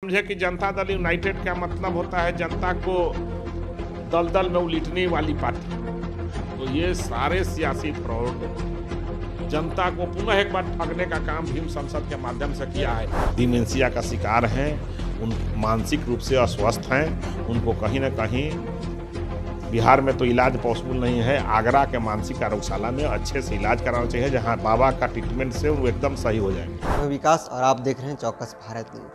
समझे कि जनता दल यूनाइटेड का मतलब होता है जनता को दल दल में उलीटने वाली पार्टी। तो ये सारे सियासी फ्रॉड जनता को पुनः एक बार ठगने का काम भीम संसद के माध्यम से किया है। डिमेंशिया का शिकार हैं, उन मानसिक रूप से अस्वस्थ हैं, उनको कहीं ना कहीं बिहार में तो इलाज पॉसिबल नहीं है। आगरा के मानसिक आरोग्यशाला में अच्छे से इलाज कराना चाहिए, जहां बाबा का ट्रीटमेंट से वो एकदम सही हो जाएंगे। मैं विकास और आप देख रहे हैं चौकस भारत न्यूज।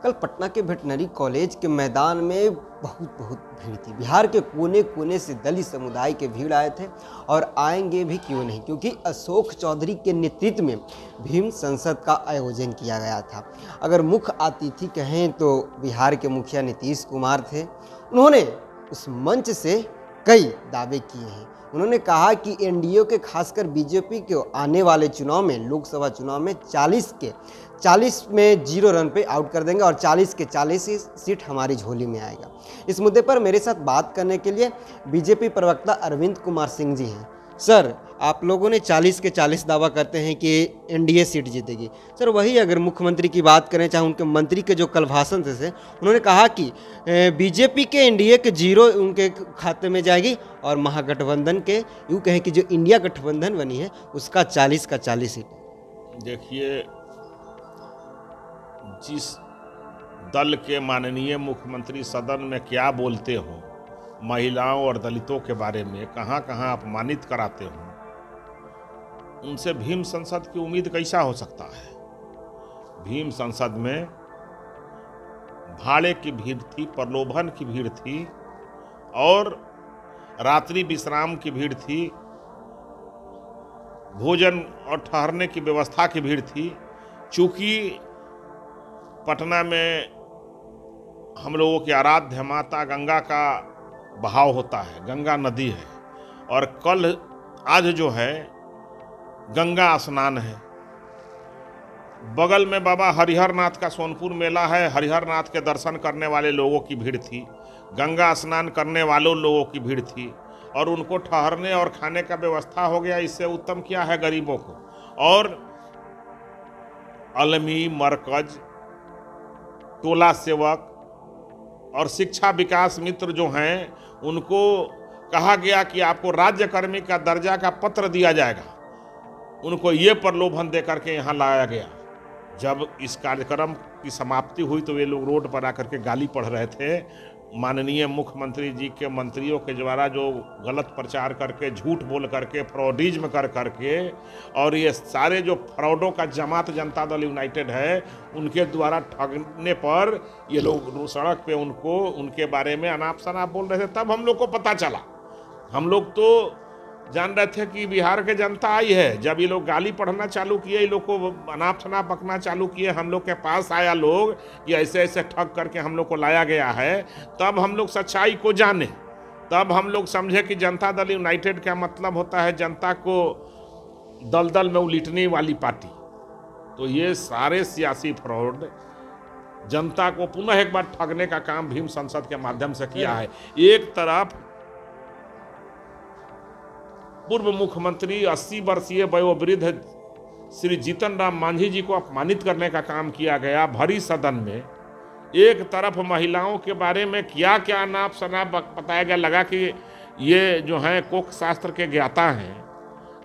कल पटना के वेटनरी कॉलेज के मैदान में बहुत भीड़ थी। बिहार के कोने कोने से दलित समुदाय के भीड़ आए थे और आएंगे भी क्यों नहीं, क्योंकि अशोक चौधरी के नेतृत्व में भीम संसद का आयोजन किया गया था। अगर मुख्य अतिथि कहें तो बिहार के मुखिया नीतीश कुमार थे। उन्होंने उस मंच से कई दावे किए हैं। उन्होंने कहा कि एनडीए के खासकर बीजेपी के आने वाले चुनाव में, लोकसभा चुनाव में 40 के 40 में 0 रन पे आउट कर देंगे और 40 के 40 ही सीट हमारी झोली में आएगा। इस मुद्दे पर मेरे साथ बात करने के लिए बीजेपी प्रवक्ता अरविंद कुमार सिंह जी हैं। सर, आप लोगों ने 40 के 40 दावा करते हैं कि एनडीए सीट जीतेगी। सर, वही अगर मुख्यमंत्री की बात करें, चाहे उनके मंत्री के जो कल भाषण थे, उन्होंने कहा कि बीजेपी के एनडीए के 0 उनके खाते में जाएगी और महागठबंधन के, यूँ कहें कि जो इंडिया गठबंधन बनी है उसका 40 का 40 सीट। देखिए, जिस दल के माननीय मुख्यमंत्री सदन में क्या बोलते हो, महिलाओं और दलितों के बारे में कहाँ कहाँ अपमानित कराते हो, उनसे भीम संसद की उम्मीद कैसा हो सकता है। भीम संसद में भाड़े की भीड़ थी, प्रलोभन की भीड़ थी और रात्रि विश्राम की भीड़ थी, भोजन और ठहरने की व्यवस्था की भीड़ थी। चूँकि पटना में हम लोगों की आराध्य माता गंगा का बहाव होता है, गंगा नदी है, और आज जो है गंगा स्नान है। बगल में बाबा हरिहर नाथ का सोनपुर मेला है, हरिहर नाथ के दर्शन करने वाले लोगों की भीड़ थी, गंगा स्नान करने वालों लोगों की भीड़ थी, और उनको ठहरने और खाने का व्यवस्था हो गया। इससे उत्तम क्या है गरीबों को। और अलमी, मरकज, टोला सेवक और शिक्षा विकास मित्र जो हैं, उनको कहा गया कि आपको राज्यकर्मी का दर्जा का पत्र दिया जाएगा। उनको ये प्रलोभन दे करके यहाँ लाया गया। जब इस कार्यक्रम की समाप्ति हुई तो वे लोग रोड पर आकर के गाली पढ़ रहे थे। माननीय मुख्यमंत्री जी के मंत्रियों के द्वारा जो गलत प्रचार करके, झूठ बोल करके, फ्रॉडिज्म कर करके, और ये सारे जो फ्रॉडों का जमात जनता दल यूनाइटेड है, उनके द्वारा ठगने पर ये लोग सड़क पे उनको उनके बारे में अनाप शनाप बोल रहे थे। तब हम लोग को पता चला। हम लोग तो जान रहे थे कि बिहार के जनता आई है। जब ये लोग गाली पढ़ना चालू किए, ये लोग को अनाप शनाप बकना चालू किए, हम लोग के पास आया लोग कि ऐसे ऐसे ठग करके हम लोग को लाया गया है, तब हम लोग सच्चाई को जाने। तब हम लोग समझे कि जनता दल यूनाइटेड का मतलब होता है जनता को दल दल में उलीटने वाली पार्टी। तो ये सारे सियासी फ्रॉड जनता को पुनः एक बार ठगने का काम भीम संसद के माध्यम से किया है। एक तरफ पूर्व मुख्यमंत्री 80 वर्षीय वयोवृद्ध श्री जीतन राम मांझी जी को अपमानित करने का काम किया गया भरी सदन में। एक तरफ महिलाओं के बारे में क्या क्या अनाप शनाप बताया गया, लगा कि ये जो हैं कोक शास्त्र के ज्ञाता हैं।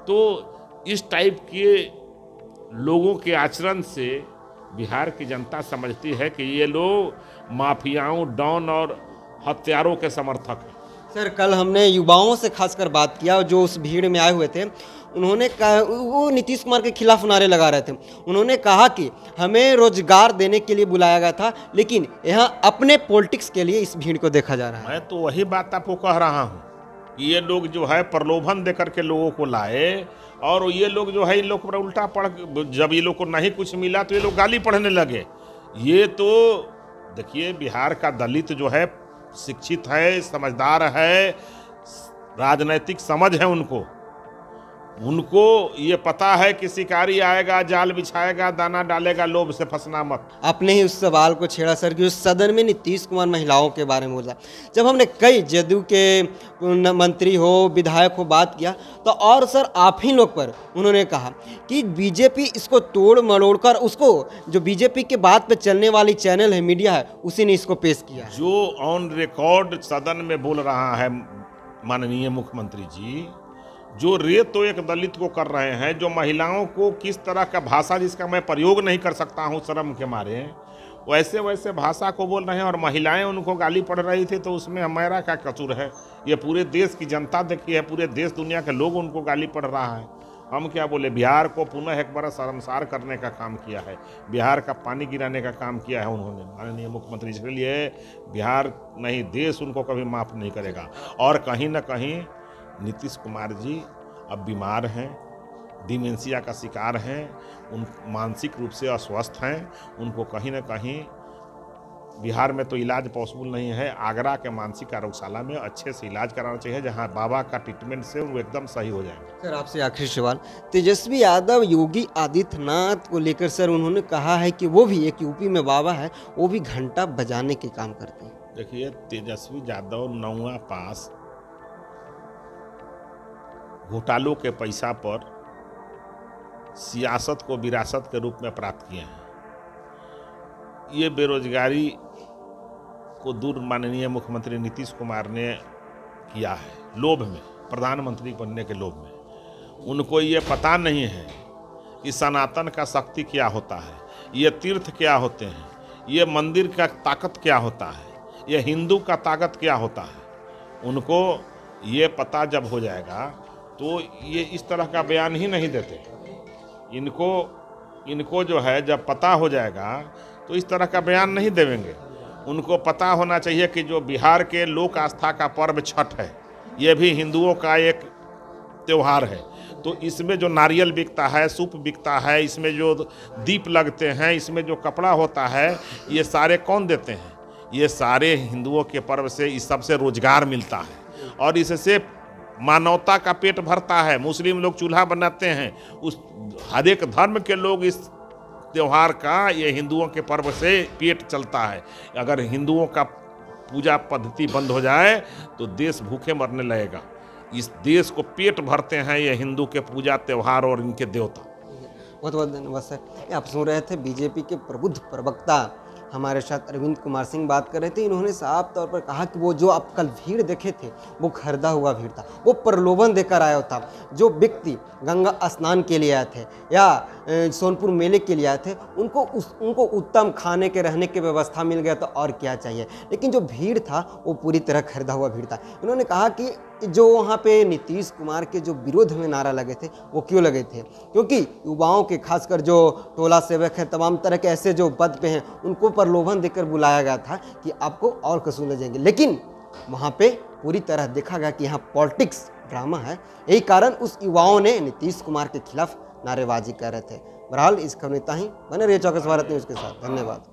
तो इस टाइप के लोगों के आचरण से बिहार की जनता समझती है कि ये लोग माफियाओं, डॉन और हत्यारों के समर्थक हैं। सर, कल हमने युवाओं से खासकर बात किया जो उस भीड़ में आए हुए थे। उन्होंने कहा, वो नीतीश कुमार के खिलाफ नारे लगा रहे थे। उन्होंने कहा कि हमें रोजगार देने के लिए बुलाया गया था, लेकिन यहाँ अपने पॉलिटिक्स के लिए इस भीड़ को देखा जा रहा है। मैं तो वही बात आपको कह रहा हूँ कि ये लोग जो है प्रलोभन दे करके लोगों को लाए, और ये लोग जो है इन लोग पर उल्टा पढ़, जब ये लोग को नहीं कुछ मिला तो ये लोग गाली पढ़ने लगे। ये तो देखिए, बिहार का दलित जो है शिक्षित है, समझदार है, राजनैतिक समझ है उनको। उनको ये पता है कि शिकारी आएगा, जाल बिछाएगा, दाना डालेगा, लोभ से फंसना मत। आपने ही उस सवाल को छेड़ा सर कि उस सदन में नीतीश कुमार महिलाओं के बारे में बोला। जब हमने कई जदयू के मंत्री हो, विधायक हो बात किया, तो और सर आप ही लोग पर उन्होंने कहा कि बीजेपी इसको तोड़ मरोड़ कर, उसको जो बीजेपी के बात पे चलने वाली चैनल है, मीडिया है, उसी ने इसको पेश किया है। जो ऑन रिकॉर्ड सदन में बोल रहा है माननीय मुख्यमंत्री जी, जो रेत तो एक दलित को कर रहे हैं, जो महिलाओं को किस तरह का भाषा जिसका मैं प्रयोग नहीं कर सकता हूं शर्म के मारे, वैसे वैसे भाषा को बोल रहे हैं, और महिलाएं उनको गाली पड़ रही थी, तो उसमें हमारा क्या कसूर है? ये पूरे देश की जनता देखी है, पूरे देश दुनिया के लोग उनको गाली पड़ रहा है। हम क्या बोले? बिहार को पुनः एक बार शर्मसार करने का काम किया है, बिहार का पानी गिराने का काम किया है उन्होंने माननीय मुख्यमंत्री। इसलिए बिहार नहीं, देश उनको कभी माफ़ नहीं करेगा। और कहीं ना कहीं नीतीश कुमार जी अब बीमार हैं, डिमेंशिया का शिकार हैं, उन मानसिक रूप से अस्वस्थ हैं। उनको कहीं ना कहीं बिहार में तो इलाज पॉसिबल नहीं है, आगरा के मानसिक आरोग्यशाला में अच्छे से इलाज कराना चाहिए, जहां बाबा का ट्रीटमेंट से वो एकदम सही हो जाएंगे। सर आपसे आखिरी सवाल, तेजस्वी यादव योगी आदित्यनाथ को लेकर सर उन्होंने कहा है कि वो भी एक यूपी में बाबा है, वो भी घंटा बजाने के काम करते हैं। देखिए, तेजस्वी यादव 9वां पास घोटालों के पैसा पर सियासत को विरासत के रूप में प्राप्त किए हैं। ये बेरोजगारी को दूर माननीय मुख्यमंत्री नीतीश कुमार ने किया है, लोभ में, प्रधानमंत्री बनने के लोभ में। उनको ये पता नहीं है कि सनातन का शक्ति क्या होता है, ये तीर्थ क्या होते हैं, ये मंदिर का ताकत क्या होता है, ये हिंदू का ताकत क्या होता है। उनको ये पता जब हो जाएगा तो ये इस तरह का बयान ही नहीं देते। इनको जो है जब पता हो जाएगा तो इस तरह का बयान नहीं देवेंगे। उनको पता होना चाहिए कि जो बिहार के लोक आस्था का पर्व छठ है, ये भी हिंदुओं का एक त्यौहार है। तो इसमें जो नारियल बिकता है, सूप बिकता है, इसमें जो दीप लगते हैं, इसमें जो कपड़ा होता है, ये सारे कौन देते हैं? ये सारे हिंदुओं के पर्व से इस सबसे रोजगार मिलता है और इससे मानवता का पेट भरता है। मुस्लिम लोग चूल्हा बनाते हैं, उस हर एक धर्म के लोग इस त्यौहार का, ये हिंदुओं के पर्व से पेट चलता है। अगर हिंदुओं का पूजा पद्धति बंद हो जाए तो देश भूखे मरने लगेगा। इस देश को पेट भरते हैं ये हिंदू के पूजा त्यौहार और इनके देवता। बहुत बहुत धन्यवाद सर। आप सुन रहे थे बीजेपी के प्रबुद्ध प्रवक्ता हमारे साथ अरविंद कुमार सिंह बात कर रहे थे। इन्होंने साफ तौर पर कहा कि वो जो आप कल भीड़ देखे थे वो खरीदा हुआ भीड़ था, वो प्रलोभन देकर आया था। जो व्यक्ति गंगा स्नान के लिए आए थे या सोनपुर मेले के लिए आए थे, उनको उत्तम खाने के रहने की व्यवस्था मिल गया तो और क्या चाहिए। लेकिन जो भीड़ था वो पूरी तरह खरीदा हुआ भीड़ था। इन्होंने कहा कि जो वहाँ पे नीतीश कुमार के जो विरोध में नारा लगे थे वो क्यों लगे थे, क्योंकि युवाओं के खासकर जो टोला सेवक हैं, तमाम तरह के ऐसे जो पद पे हैं, उनको प्रलोभन देकर बुलाया गया था कि आपको और कसूर ले जाएंगे। लेकिन वहाँ पे पूरी तरह देखा गया कि यहाँ पॉलिटिक्स ड्रामा है। यही कारण उस युवाओं ने नीतीश कुमार के खिलाफ नारेबाजी कर रहे थे। बहरहाल इस खबर में इतना ही। बने रहिए चौकस भारत न्यूज़ के साथ। धन्यवाद।